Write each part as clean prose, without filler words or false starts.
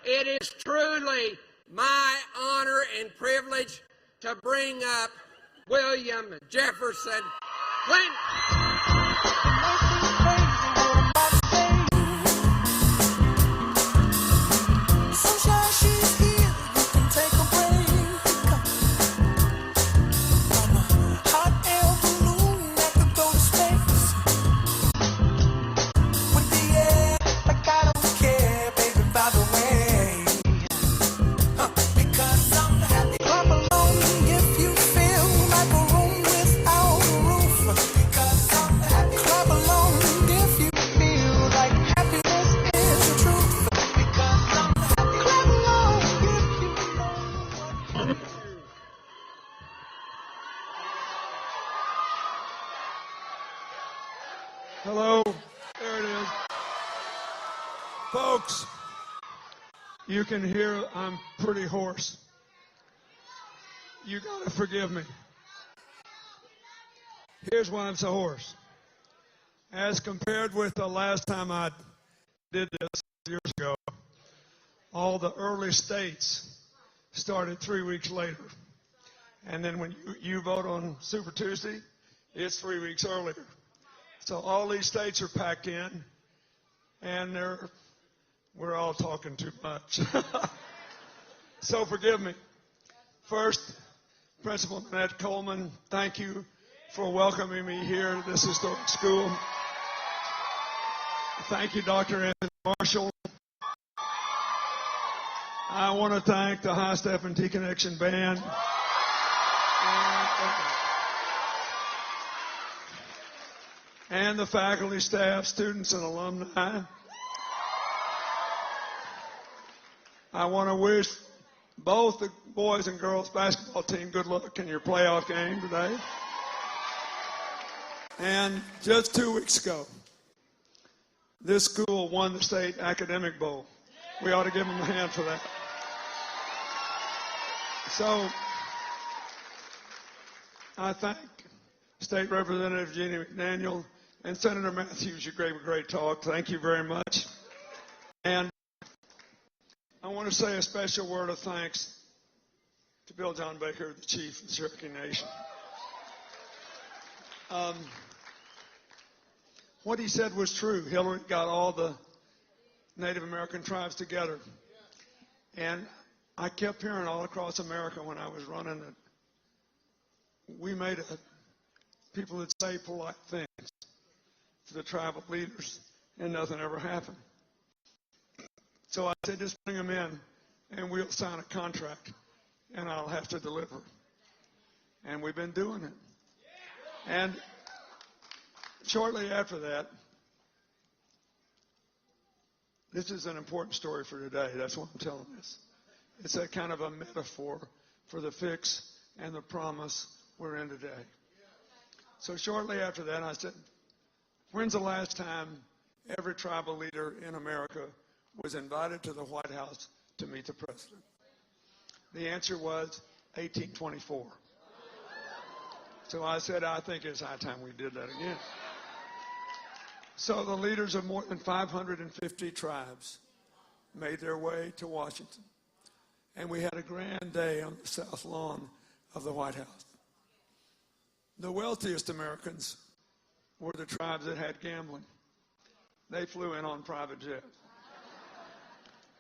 It is truly my honor and privilege to bring up William Jefferson Clinton. Hello, there it is. Folks, you can hear I'm pretty hoarse. You gotta forgive me. Here's why I'm so hoarse. As compared with the last time I did this years ago, all the early states started 3 weeks later. And then when you vote on Super Tuesday, it's 3 weeks earlier. So all these states are packed in, and we're all talking too much. So forgive me. First, Principal Annette Coleman, thank you for welcoming me here to this historic school. Thank you, Dr. Anthony Marshall. I want to thank the High Step and T-Connection Band. And the faculty, staff, students, and alumni. I want to wish both the boys and girls basketball team good luck in your playoff game today. And just 2 weeks ago, this school won the state academic bowl. We ought to give them a hand for that. So I thank State Representative Jeannie McDaniel and Senator Matthews. You gave a great talk. Thank you very much. And I want to say a special word of thanks to Bill John Baker, the chief of the Cherokee Nation. What he said was true. Hillary got all the Native American tribes together. And I kept hearing all across America when I was running that we made it. People that say polite things to the tribal leaders, and nothing ever happened. So I said, just bring them in, and we'll sign a contract, and I'll have to deliver. And we've been doing it. And shortly after that, this is an important story for today. That's why I'm telling this. It's a kind of a metaphor for the fix and the promise we're in today. So shortly after that, I said, when's the last time every tribal leader in America was invited to the White House to meet the president? The answer was 1824. So I said, I think it's high time we did that again. So the leaders of more than 550 tribes made their way to Washington. And we had a grand day on the South Lawn of the White House. The wealthiest Americans were the tribes that had gambling. They flew in on private jets.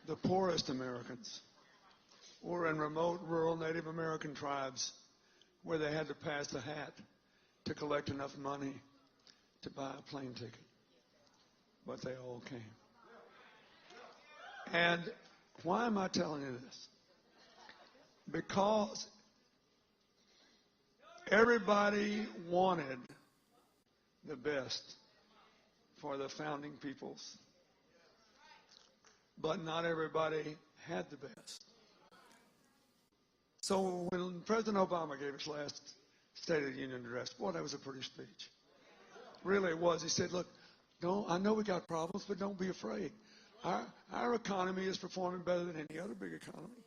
The poorest Americans were in remote, rural Native American tribes where they had to pass the hat to collect enough money to buy a plane ticket. But they all came. And why am I telling you this? Because everybody wanted the best for the founding peoples, but not everybody had the best. So when President Obama gave his last State of the Union address, boy, that was a pretty speech. Really it was. He said, look, I know we got problems, but don't be afraid. Our economy is performing better than any other big economy.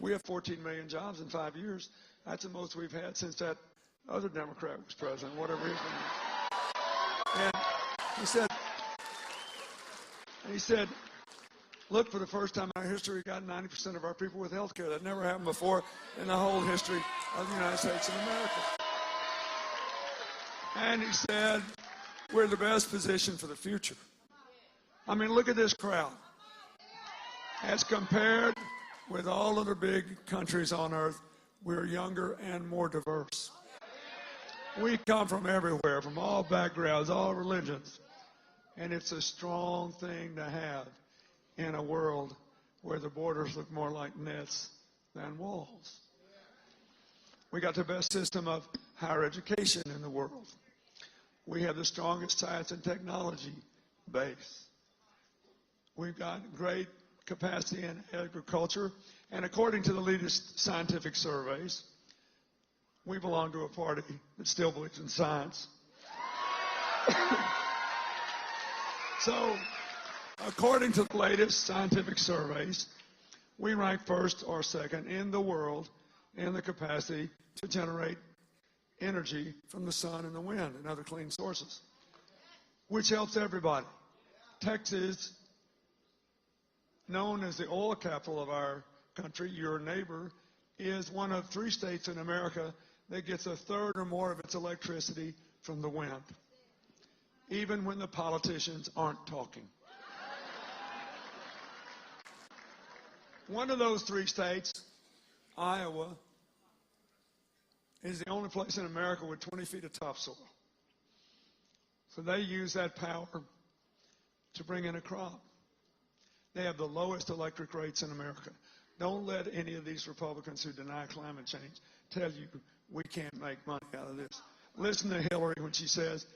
We have 14 million jobs in 5 years. That's the most we've had since that other Democrat was president, whatever his name is. And he said, Look, for the first time in our history, we got 90% of our people with health care. That never happened before in the whole history of the United States of America. And he said, we're the best position for the future. I mean, look at this crowd. As compared with all other big countries on earth, we're younger and more diverse. We come from everywhere, from all backgrounds, all religions. And it's a strong thing to have in a world where the borders look more like nets than walls. We got the best system of higher education in the world. We have the strongest science and technology base. We've got great capacity in agriculture. And according to the latest scientific surveys, we belong to a party that still believes in science. So, according to the latest scientific surveys, we rank first or second in the world in the capacity to generate energy from the sun and the wind and other clean sources, which helps everybody. Texas, known as the oil capital of our country, your neighbor, is one of 3 states in America that gets a third or more of its electricity from the wind, even when the politicians aren't talking. One of those 3 states, Iowa, is the only place in America with 20 feet of topsoil. So they use that power to bring in a crop. They have the lowest electric rates in America. Don't let any of these Republicans who deny climate change tell you we can't make money out of this. Listen to Hillary when she says,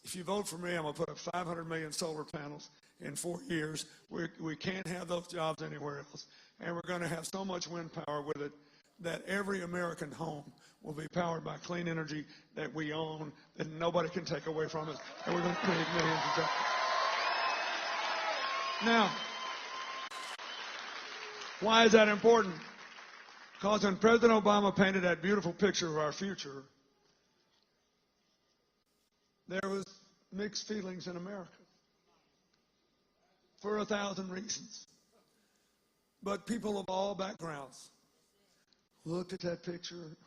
if you vote for me, I'm going to put up 500 million solar panels in 4 years. We can't have those jobs anywhere else. And we're going to have so much wind power with it that every American home will be powered by clean energy that we own, that nobody can take away from us, and we're going to create millions of jobs. Now, why is that important? Because when President Obama painted that beautiful picture of our future, there was mixed feelings in America for 1,000 reasons. But people of all backgrounds looked at that picture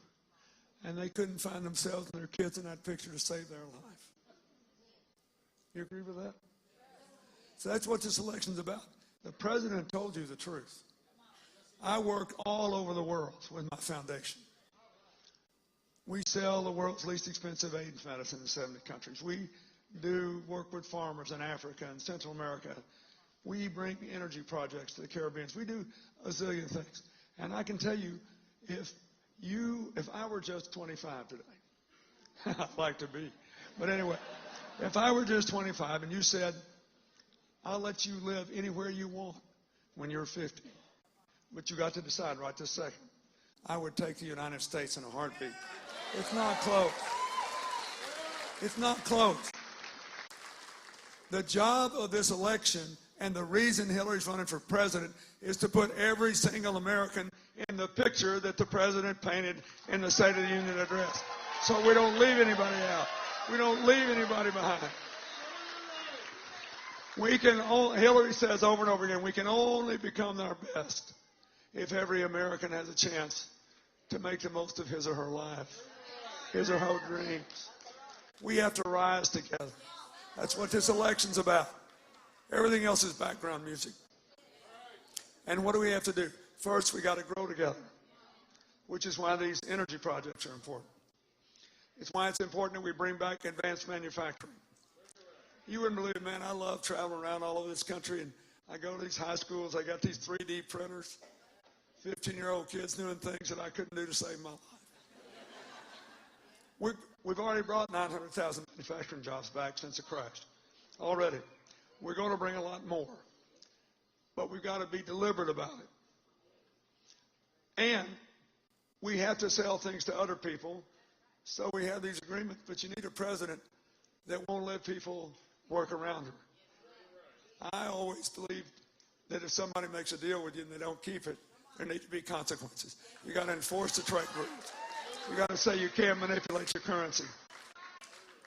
and they couldn't find themselves and their kids in that picture to save their life. You agree with that? So that's what this election's about. The president told you the truth. I work all over the world with my foundation. We sell the world's least expensive AIDS medicine in 70 countries. We do work with farmers in Africa and Central America. We bring energy projects to the Caribbean. We do a zillion things. And I can tell you, if I were just 25 today, I'd like to be. But anyway, if I were just 25 and you said, I'll let you live anywhere you want when you're 50, but you got to decide right this second, I would take the United States in a heartbeat. It's not close. It's not close. The job of this election and the reason Hillary's running for president is to put every single American in the picture that the president painted in the State of the Union address. So we don't leave anybody out. We don't leave anybody behind. Hillary says over and over again, we can only become our best if every American has a chance to make the most of his or her life, his or her dreams. We have to rise together. That's what this election's about. Everything else is background music. And what do we have to do? First, we got to grow together, which is why these energy projects are important. It's why it's important that we bring back advanced manufacturing. You wouldn't believe it, man. I love traveling around all over this country, and I go to these high schools. I got these 3D printers, 15-year-old kids doing things that I couldn't do to save my life. We've already brought 900,000 manufacturing jobs back since it crashed. Already. We're going to bring a lot more. But we've got to be deliberate about it. And we have to sell things to other people, so we have these agreements. But you need a president that won't let people work around her. I always believe that if somebody makes a deal with you and they don't keep it, there need to be consequences. You got to enforce the trade rules. You got to say you can't manipulate your currency.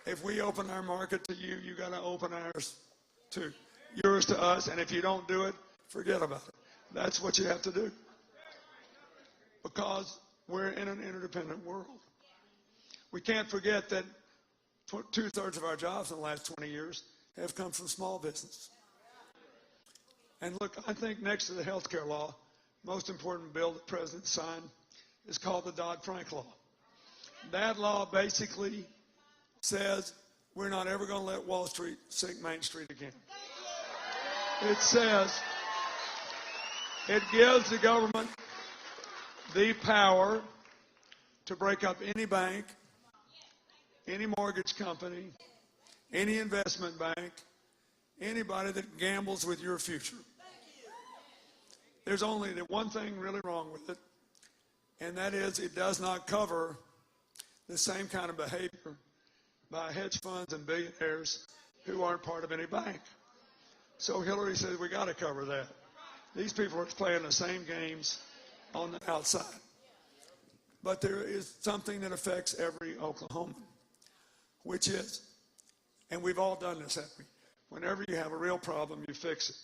If we open our market to you, you got to open ours to yours to us. And if you don't do it, Forget about it. That's what you have to do. Because we're in an interdependent world. We can't forget that 2/3 of our jobs in the last 20 years have come from small business. And look, I think next to the health care law, most important bill the president signed is called the Dodd-Frank law. That law basically says we're not ever going to let Wall Street sink Main Street again. It says it gives the government the power to break up any bank, any mortgage company, any investment bank, anybody that gambles with your future. There's only one thing really wrong with it, and that is it does not cover the same kind of behavior by hedge funds and billionaires who aren't part of any bank. So Hillary says we got to cover that. These people are playing the same games on the outside. But there is something that affects every Oklahoman, which is, and we've all done this, haven't we? Whenever you have a real problem, you fix it.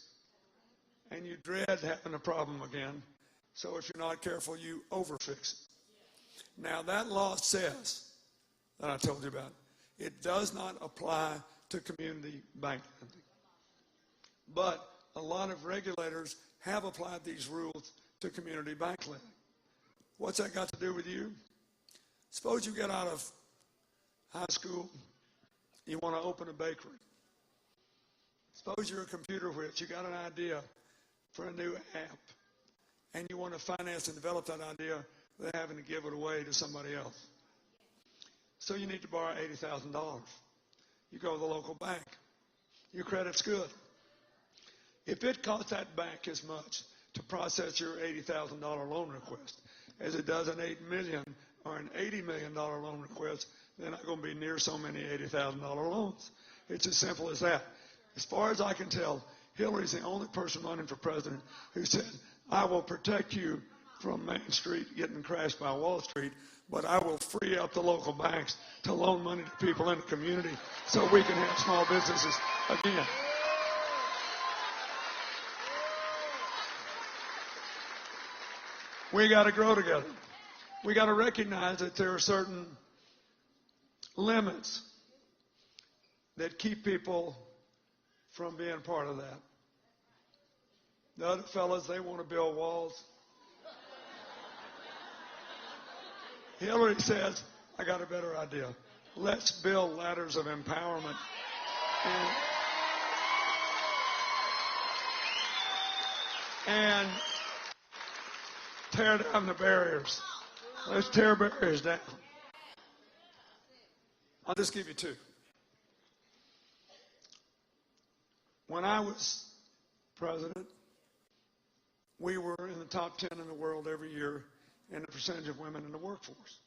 And you dread having a problem again. So if you're not careful, you overfix it. Now that law says, that I told you about, it does not apply to community bank lending. But a lot of regulators have applied these rules to community bank lending. What's that got to do with you? Suppose you get out of high school, you want to open a bakery. Suppose you're a computer witch, you got an idea for a new app, and you want to finance and develop that idea without having to give it away to somebody else. So you need to borrow $80,000. You go to the local bank. Your credit's good. If it costs that bank as much to process your $80,000 loan request as it does an $8 million or an $80 million loan request, they're not going to be near so many $80,000 loans. It's as simple as that. As far as I can tell, Hillary's the only person running for president who said, I will protect you from Main Street getting crashed by Wall Street, but I will free up the local banks to loan money to people in the community so we can have small businesses again. We got to grow together. We got to recognize that there are certain limits that keep people from being part of that. The other fellas, they want to build walls. Hillary says, I got a better idea. Let's build ladders of empowerment. And tear down the barriers. Let's tear barriers down. I'll just give you two. When I was president, we were in the top 10 in the world every year in the percentage of women in the workforce.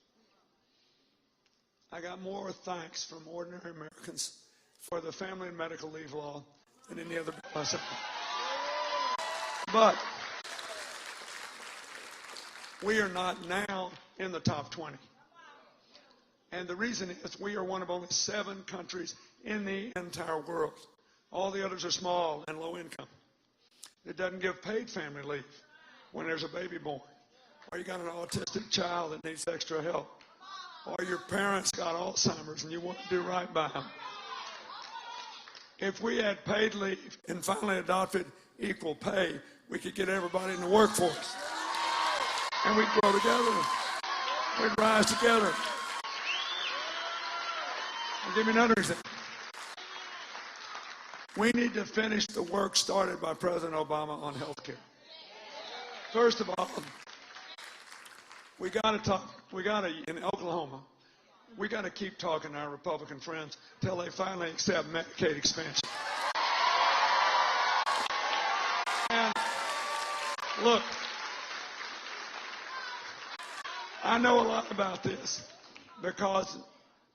I got more thanks from ordinary Americans for the family and medical leave law than any other bill I signed. But we are not now in the top 20. And the reason is we are one of only 7 countries in the entire world. All the others are small and low income. It doesn't give paid family leave when there's a baby born, or you got an autistic child that needs extra help, or your parents got Alzheimer's and you want to do right by them. If we had paid leave and finally adopted equal pay, we could get everybody in the workforce. And we'd grow together. We'd rise together. I'll give you another example. We need to finish the work started by President Obama on health care. First of all, in Oklahoma, we got to keep talking to our Republican friends till they finally accept Medicaid expansion. And look, I know a lot about this because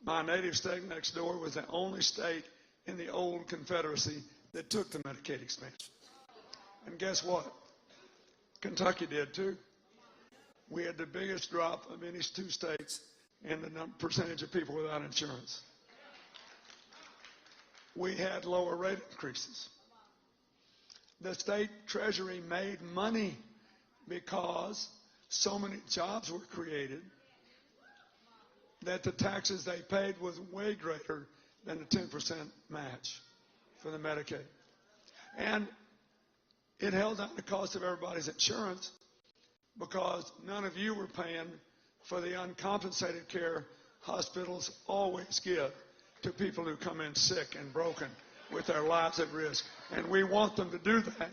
my native state next door was the only state in the old Confederacy that took the Medicaid expansion. And guess what? Kentucky did too. We had the biggest drop of any 2 states in the percentage of people without insurance. We had lower rate increases. the state treasury made money because so many jobs were created that the taxes they paid was way greater than the 10% match for the Medicaid. And it held down the cost of everybody's insurance because none of you were paying for the uncompensated care hospitals always give to people who come in sick and broken with their lives at risk. And we want them to do that,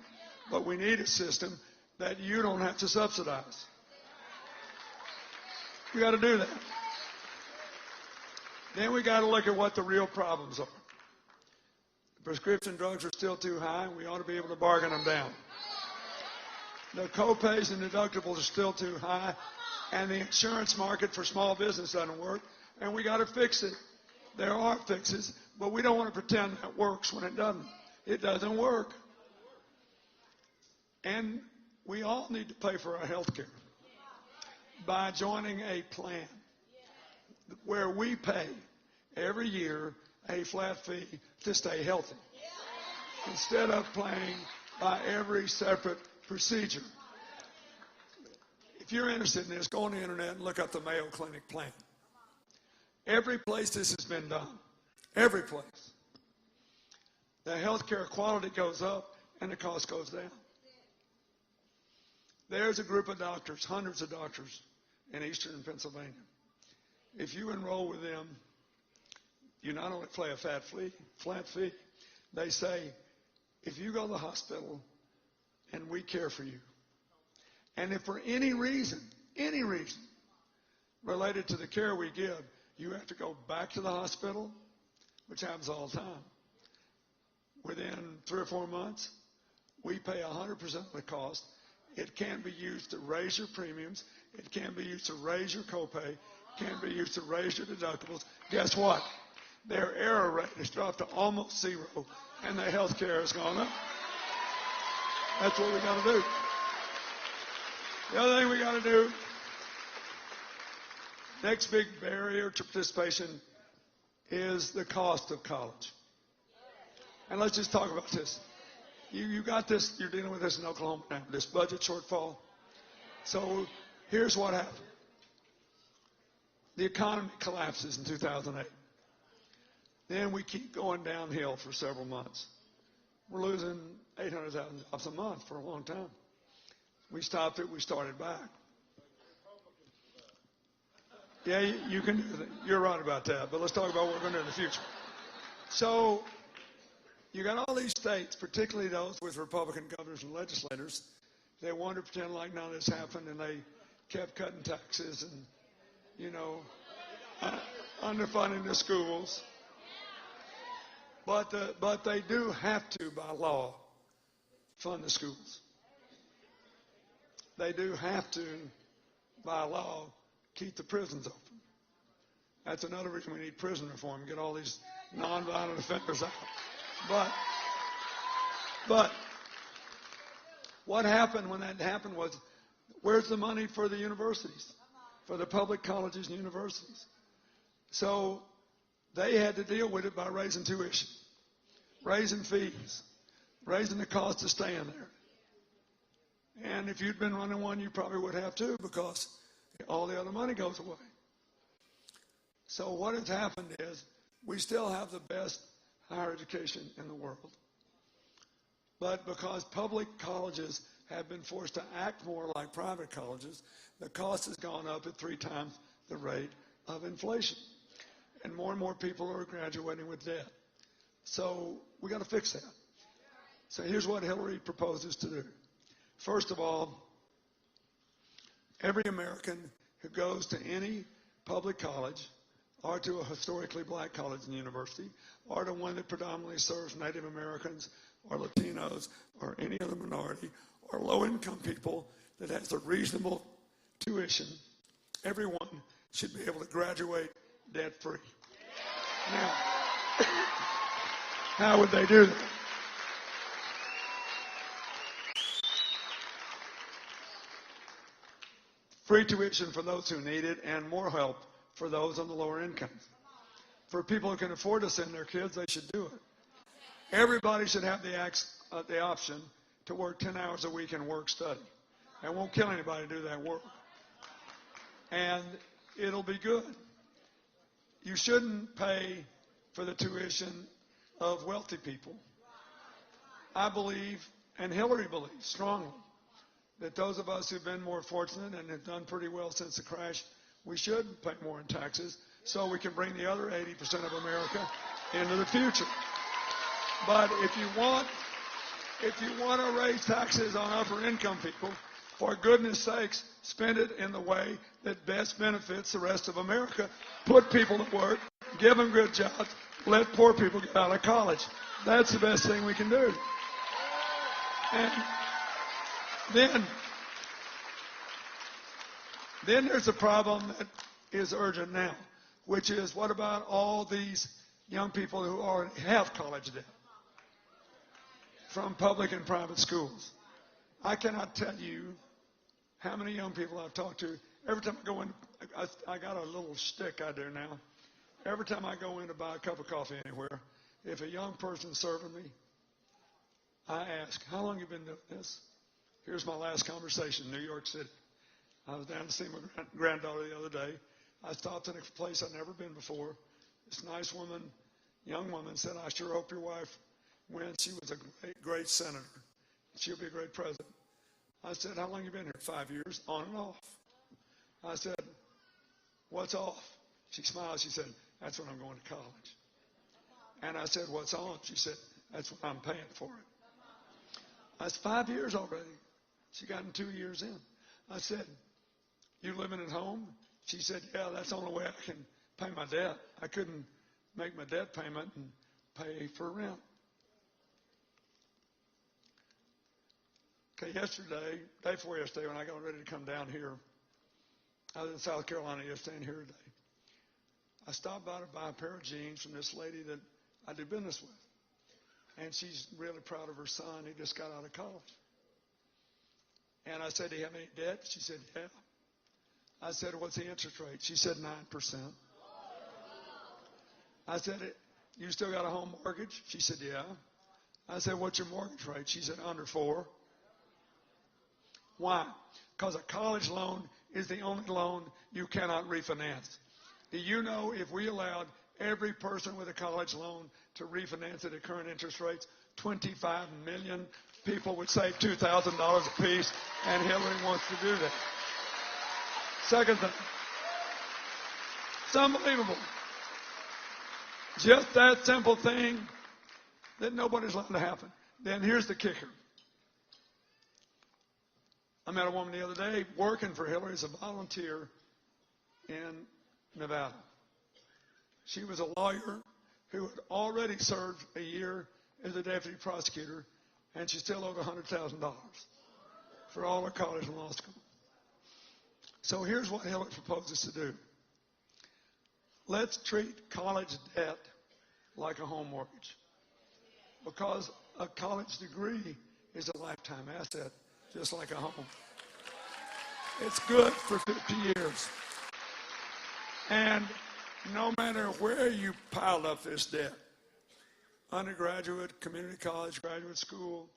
but we need a system that you don't have to subsidize. We got to do that. Then we got to look at what the real problems are. Prescription drugs are still too high, and we ought to be able to bargain them down. The co-pays and deductibles are still too high, and the insurance market for small business doesn't work, and we got to fix it. There are fixes, but we don't want to pretend that works when it doesn't. It doesn't work. And we all need to pay for our health care by joining a plan where we pay every year a flat fee to stay healthy instead of paying by every separate procedure. If you're interested in this, go on the internet and look up the Mayo Clinic plan. Every place this has been done, every place, the healthcare quality goes up and the cost goes down. There's a group of doctors, hundreds of doctors in eastern Pennsylvania. If you enroll with them, you not only pay a flat fee, they say, if you go to the hospital and we care for you, and if for any reason related to the care we give, you have to go back to the hospital, which happens all the time, within 3 or 4 months, we pay 100% of the cost. It can be used to raise your premiums. It can be used to raise your copay. It can be used to raise your deductibles. Guess what? Their error rate has dropped to almost zero, and their health care has gone up. That's what we got to do. The other thing we got to do, next big barrier to participation is the cost of college. And let's just talk about this. You got this, you're dealing with this in Oklahoma now, this budget shortfall. So here's what happened. The economy collapses in 2008. Then we keep going downhill for several months. We're losing 800,000 jobs a month for a long time. We stopped it, we started back. Yeah, you can do that. You're right about that, but let's talk about what we're going to do in the future. So you got all these states, particularly those with Republican governors and legislators, they wanted to pretend like none of this happened, and they kept cutting taxes and, underfunding the schools. But they do have to, by law, fund the schools. They do have to, by law, keep the prisons open. That's another reason we need prison reform, get all these nonviolent offenders out. But what happened when that happened was, where's the money for the universities, for the public colleges and universities? So they had to deal with it by raising tuition, raising fees, raising the cost of staying there. And if you'd been running one, you probably would have too, because all the other money goes away. So what has happened is we still have the best higher education in the world. But because public colleges have been forced to act more like private colleges, the cost has gone up at 3 times the rate of inflation. And more people are graduating with debt. So we got to fix that. So here's what Hillary proposes to do. First of all, every American who goes to any public college or to a historically black college and university or to one that predominantly serves Native Americans or Latinos or any other minority or low-income people that has a reasonable tuition, everyone should be able to graduate debt-free. Now, how would they do that? Free tuition for those who need it and more help for those on the lower incomes. For people who can afford to send their kids, they should do it. Everybody should have the option to work 10 hours a week and work study. It won't kill anybody to do that work. And it'll be good. You shouldn't pay for the tuition of wealthy people. I believe, and Hillary believes strongly, that those of us who've been more fortunate and have done pretty well since the crash, we should pay more in taxes so we can bring the other 80% of America into the future. But if you want to raise taxes on upper income people, for goodness sakes, spend it in the way that best benefits the rest of America. Put people to work, give them good jobs, let poor people get out of college. That's the best thing we can do. And then there's a problem that is urgent now, which is, what about all these young people who already have college debt from public and private schools? I cannot tell you how many young people I've talked to. Every time I go in, I got a little shtick I do now. Every time I go in to buy a cup of coffee anywhere, if a young person's serving me, I ask, how long have you been doing this? Here's my last conversation in New York City. I was down to see my granddaughter the other day. I stopped in a place I'd never been before. This nice woman, young woman, said, I sure hope your wife wins. She was a great, great senator. She'll be a great president. I said, how long have you been here? 5 years, on and off. I said, what's off? She smiled. She said, that's when I'm going to college. And I said, what's on? She said, that's when I'm paying for it. That's 5 years already. She got in 2 years in. I said, you living at home? She said, yeah, that's the only way I can pay my debt. I couldn't make my debt payment and pay for rent. Okay, yesterday, day before yesterday, when I got ready to come down here, I was in South Carolina yesterday and here today. I stopped by to buy a pair of jeans from this lady that I do business with. And she's really proud of her son. He just got out of college. And I said, do you have any debt? She said, yeah. I said, what's the interest rate? She said, 9%. I said, you still got a home mortgage? She said, yeah. I said, what's your mortgage rate? She said, under 4%. Why? Because a college loan is the only loan you cannot refinance. Do you know if we allowed every person with a college loan to refinance it at current interest rates, 25 million people would save $2,000 apiece, and Hillary wants to do that. Second thing, it's unbelievable. Just that simple thing that nobody's letting to happen. Then here's the kicker. I met a woman the other day working for Hillary as a volunteer in Nevada. She was a lawyer who had already served a year as a deputy prosecutor, and she still owed $100,000 for all her college and law school. So here's what Hillary proposes to do. Let's treat college debt like a home mortgage, because a college degree is a lifetime asset, just like a home. It's good for 50 years. And no matter where you piled up this debt, undergraduate, community college, graduate school,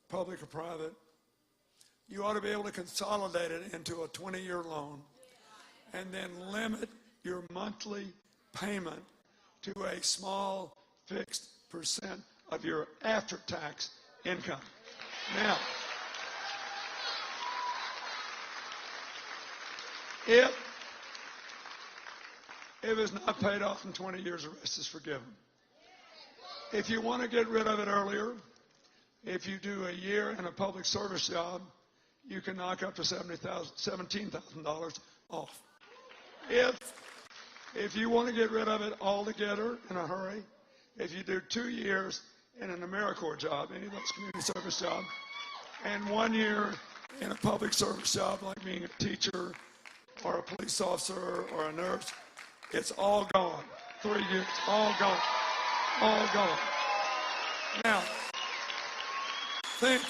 public or private, you ought to be able to consolidate it into a 20-year loan and then limit your monthly payment to a small fixed percent of your after-tax income. Now, if it's not paid off in 20 years, the rest is forgiven. If you want to get rid of it earlier, if you do a year in a public service job, you can knock up to $17,000 off. If you want to get rid of it altogether in a hurry, if you do 2 years in an AmeriCorps job, any of those community service jobs, and 1 year in a public service job like being a teacher or a police officer or a nurse, it's all gone. 3 years, all gone. All gone. Now, think,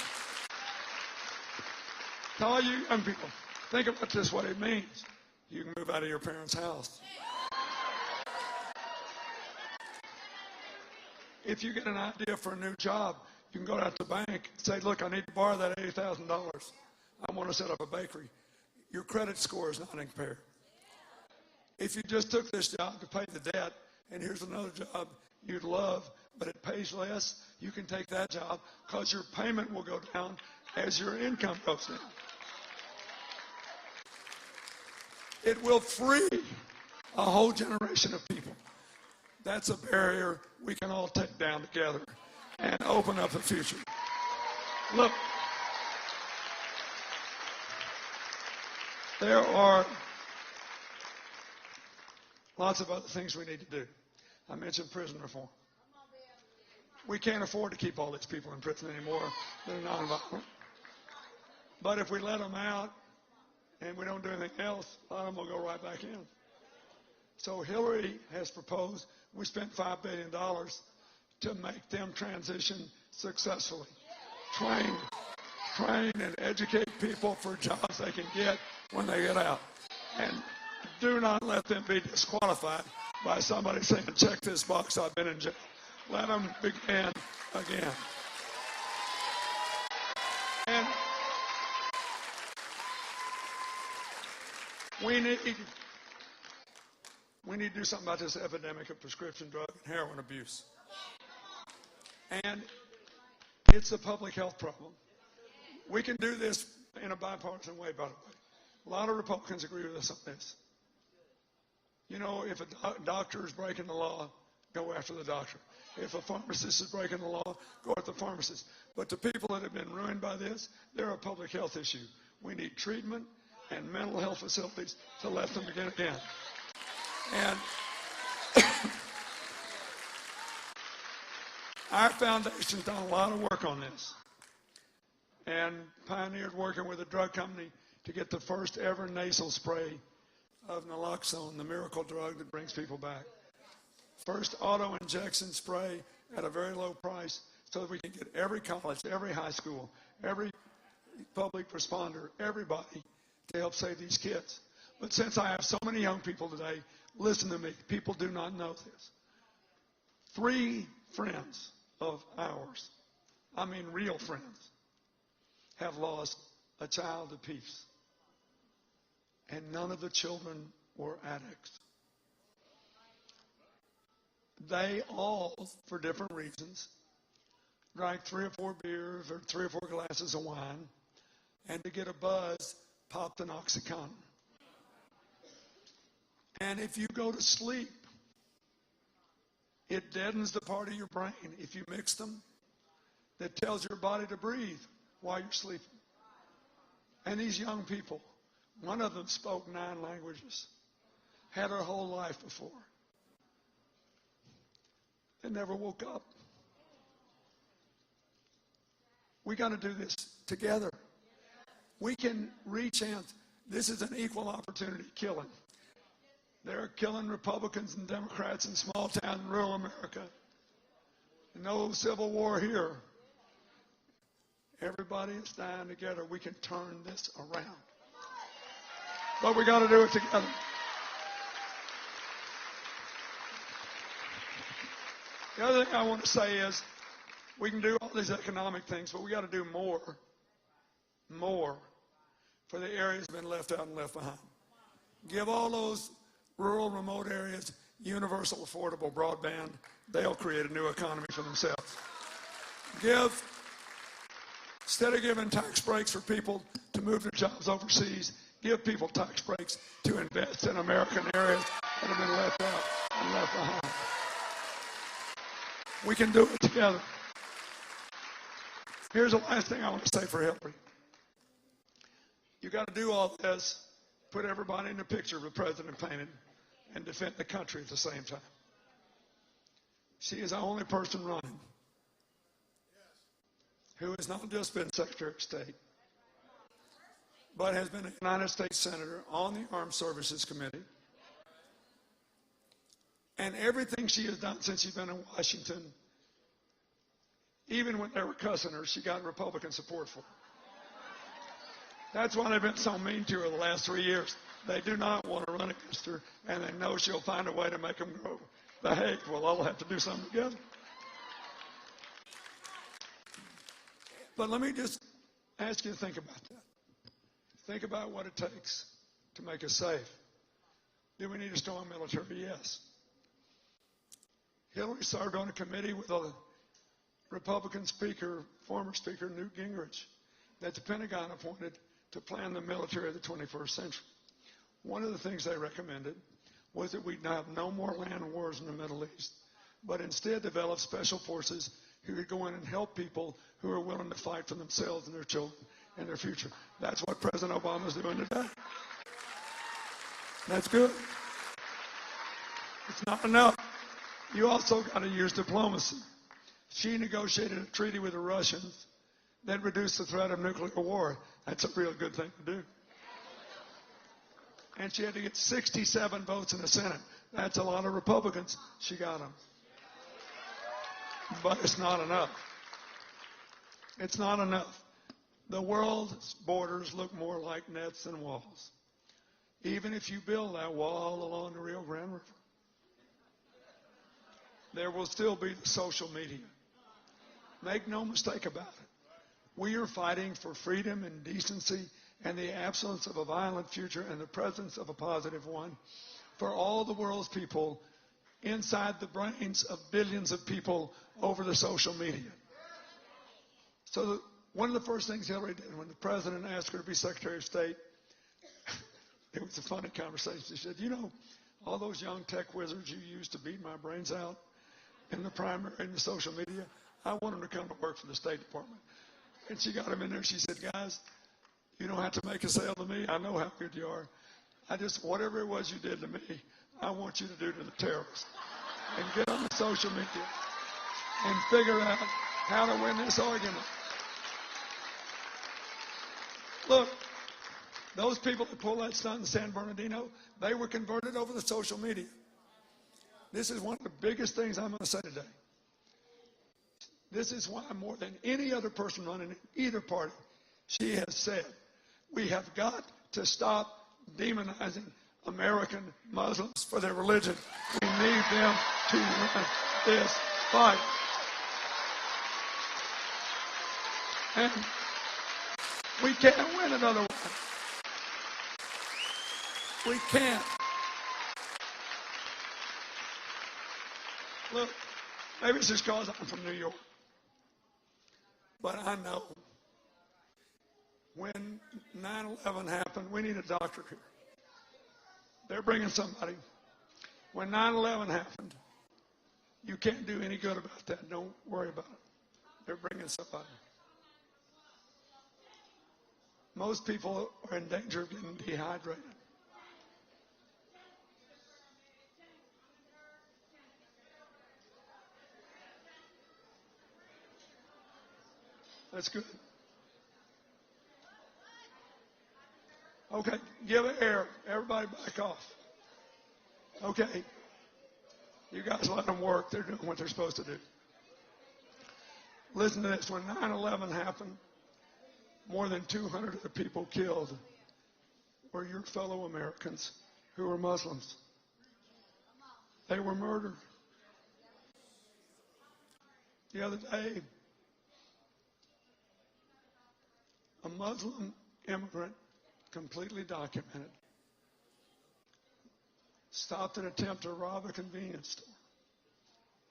to all you young people, think about this, what it means. You can move out of your parents' house. If you get an idea for a new job, You can go out to the bank and say, look, I need to borrow that $80,000. I want to set up a bakery. Your credit score is not impaired. If you just took this job to pay the debt, and here's another job you'd love, but it pays less, you can take that job because your payment will go down as your income goes down. It will free a whole generation of people. That's a barrier we can all take down together and open up the future. Look, there are lots of other things we need to do. I mentioned prison reform. We can't afford to keep all these people in prison anymore that are nonviolent. But if we let them out and we don't do anything else, a lot of them will go right back in. So Hillary has proposed we spent $5 billion to make them transition successfully. Train and educate people for jobs they can get when they get out. And do not let them be disqualified by somebody saying, check this box, I've been in jail. Let them begin again. And we need to do something about this epidemic of prescription drug and heroin abuse. And it's a public health problem. We can do this in a bipartisan way, by the way. A lot of Republicans agree with us on this. You know, if a doctor is breaking the law, go after the doctor. If a pharmacist is breaking the law, go after the pharmacist. But the people that have been ruined by this, they're a public health issue. We need treatment and mental health facilities to let them begin again. And our foundation's done a lot of work on this and pioneered working with a drug company to get the first ever nasal spray of naloxone, the miracle drug that brings people back. First auto injection spray at a very low price so that we can get every college, every high school, every public responder, everybody to help save these kids. But since I have so many young people today, listen to me, people do not know this. 3 friends of ours, I mean real friends, have lost a child apiece. And none of the children were addicts. They all, for different reasons, drank 3 or 4 beers or 3 or 4 glasses of wine, and to get a buzz, popped an Oxycontin. And if you go to sleep, it deadens the part of your brain, if you mix them, that tells your body to breathe while you're sleeping. And these young people, one of them spoke 9 languages, had her whole life before. They never woke up. We got to do this together. We can reach out. This is an equal opportunity killing. They're killing Republicans and Democrats in small town and rural America. No civil war here. Everybody is dying together. We can turn this around. But we got to do it together. The other thing I want to say is we can do all these economic things, but we got to do more for the areas that have been left out and left behind. Give all those rural, remote areas universal, affordable broadband. They'll create a new economy for themselves. Instead of giving tax breaks for people to move their jobs overseas, give people tax breaks to invest in American areas that have been left out and left behind. We can do it together. Here's the last thing I want to say for Hillary. You got to do all this, put everybody in the picture the president painted, and defend the country at the same time. She is the only person running who has not just been Secretary of State, but has been a United States Senator on the Armed Services Committee. And everything she has done since she's been in Washington, even when they were cussing her, she got Republican support for it. That's why they've been so mean to her the last 3 years. They do not want to run against her, and they know she'll find a way to make them behave. We'll all have to do something together. But let me just ask you to think about that. Think about what it takes to make us safe. Do we need a strong military? Yes. Hillary served on a committee with a Republican speaker, former Speaker Newt Gingrich, that the Pentagon appointed to plan the military of the 21st century. One of the things they recommended was that we'd have no more land wars in the Middle East, but instead develop special forces who could go in and help people who are willing to fight for themselves and their children and their future. That's what President Obama is doing today. That's good. It's not enough. You also got to use diplomacy. She negotiated a treaty with the Russians that reduced the threat of nuclear war. That's a real good thing to do. And she had to get 67 votes in the Senate. That's a lot of Republicans. She got them. But it's not enough. It's not enough. The world's borders look more like nets than walls. Even if you build that wall along the Rio Grande River, there will still be the social media. Make no mistake about it. We are fighting for freedom and decency and the absence of a violent future and the presence of a positive one for all the world's people inside the brains of billions of people over the social media. So one of the first things Hillary did when the president asked her to be Secretary of State, it was a funny conversation. She said, you know, all those young tech wizards you used to beat my brains out in the primary and the social media, I want them to come to work for the State Department. And she got them in there. She said, guys, you don't have to make a sale to me. I know how good you are. Whatever it was you did to me, I want you to do to the terrorists. And get on the social media and figure out how to win this argument. Look, those people that pulled that stunt in San Bernardino, they were converted over the social media. This is one of the biggest things I'm going to say today. This is why more than any other person running in either party, she has said, we have got to stop demonizing American Muslims for their religion. We need them to win this fight. And we can't win it otherwise. We can't. Look, maybe it's just because I'm from New York. But I know when 9/11 happened, we need a doctor here. They're bringing somebody. When 9/11 happened, you can't do any good about that. Don't worry about it. They're bringing somebody. Most people are in danger of getting dehydrated. That's good. Okay, give it air. Everybody back off. Okay. You guys let them work. They're doing what they're supposed to do. Listen to this. When 9/11 happened, more than 200 of the people killed were your fellow Americans who were Muslims. They were murdered. The other day, a Muslim immigrant, completely documented, stopped an attempt to rob a convenience store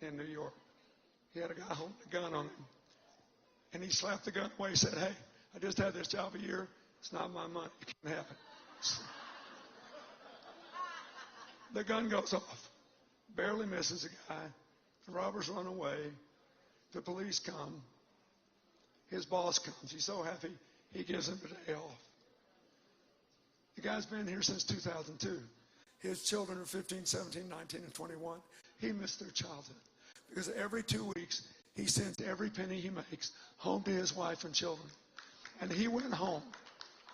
in New York. He had a guy holding a gun on him. And he slapped the gun away. He said, hey, I just had this job a year. It's not my money. You can't have it. The gun goes off. Barely misses the guy. The robbers run away. The police come. His boss comes. He's so happy, he gives him a day off. The guy's been here since 2002. His children are 15, 17, 19, and 21. He missed their childhood. Because every 2 weeks, he sends every penny he makes home to his wife and children. And he went home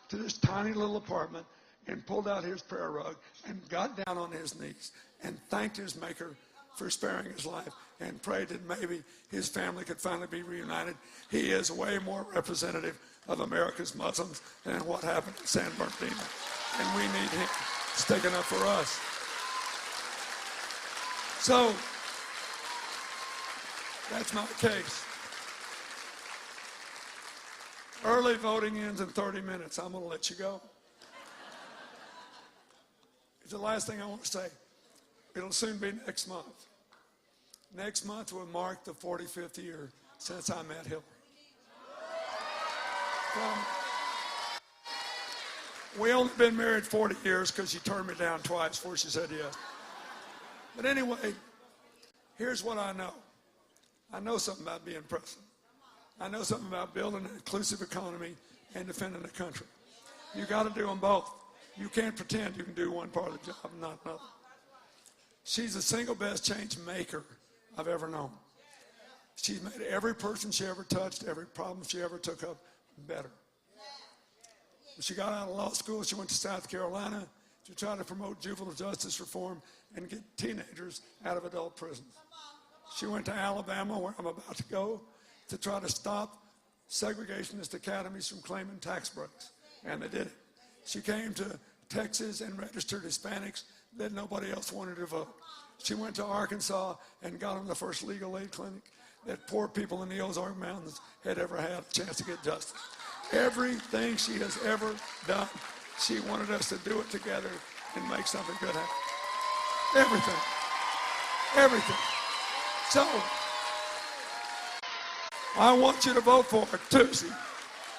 to this tiny little apartment and pulled out his prayer rug and got down on his knees and thanked his Maker for sparing his life and prayed that maybe his family could finally be reunited. He is way more representative of America's Muslims than what happened in San Bernardino. And we need him sticking up for us. So, that's my case. Early voting ends in 30 minutes. I'm going to let you go. It's the last thing I want to say. It'll soon be next month. Next month will mark the 45th year since I met Hillary. We only been married 40 years because she turned me down twice before she said yes. But anyway, here's what I know. I know something about being president. I know something about building an inclusive economy and defending the country. You got to do them both. You can't pretend you can do one part of the job and not another. She's the single best change maker I've ever known. She's made every person she ever touched, every problem she ever took up, better. When she got out of law school, she went to South Carolina to try to promote juvenile justice reform and get teenagers out of adult prisons. She went to Alabama, where I'm about to go, to try to stop segregationist academies from claiming tax breaks, and they did it. She came to Texas and registered Hispanics that nobody else wanted to vote. She went to Arkansas and got them the first legal aid clinic that poor people in the Ozark Mountains had ever had a chance to get justice. Everything she has ever done, she wanted us to do it together and make something good happen. Everything. Everything. So, I want you to vote for her Tuesday.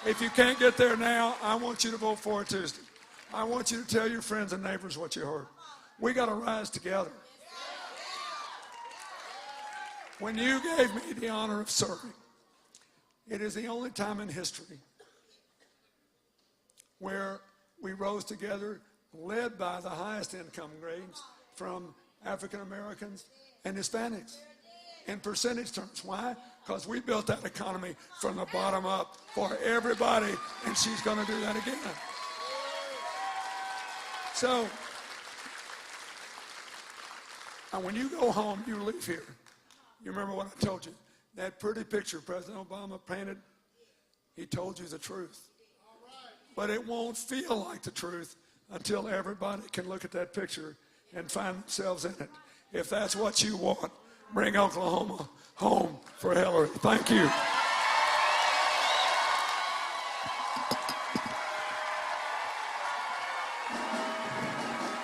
If you can't get there now, I want you to vote for her Tuesday. I want you to tell your friends and neighbors what you heard. We got to rise together. When you gave me the honor of serving, it is the only time in history where we rose together, led by the highest income grades from African Americans and Hispanics in percentage terms. Why? Because we built that economy from the bottom up for everybody, and she's going to do that again. So, and when you go home, you leave here. You remember what I told you? That pretty picture President Obama painted, he told you the truth. But it won't feel like the truth until everybody can look at that picture and find themselves in it. If that's what you want, bring Oklahoma home for Hillary. Thank you.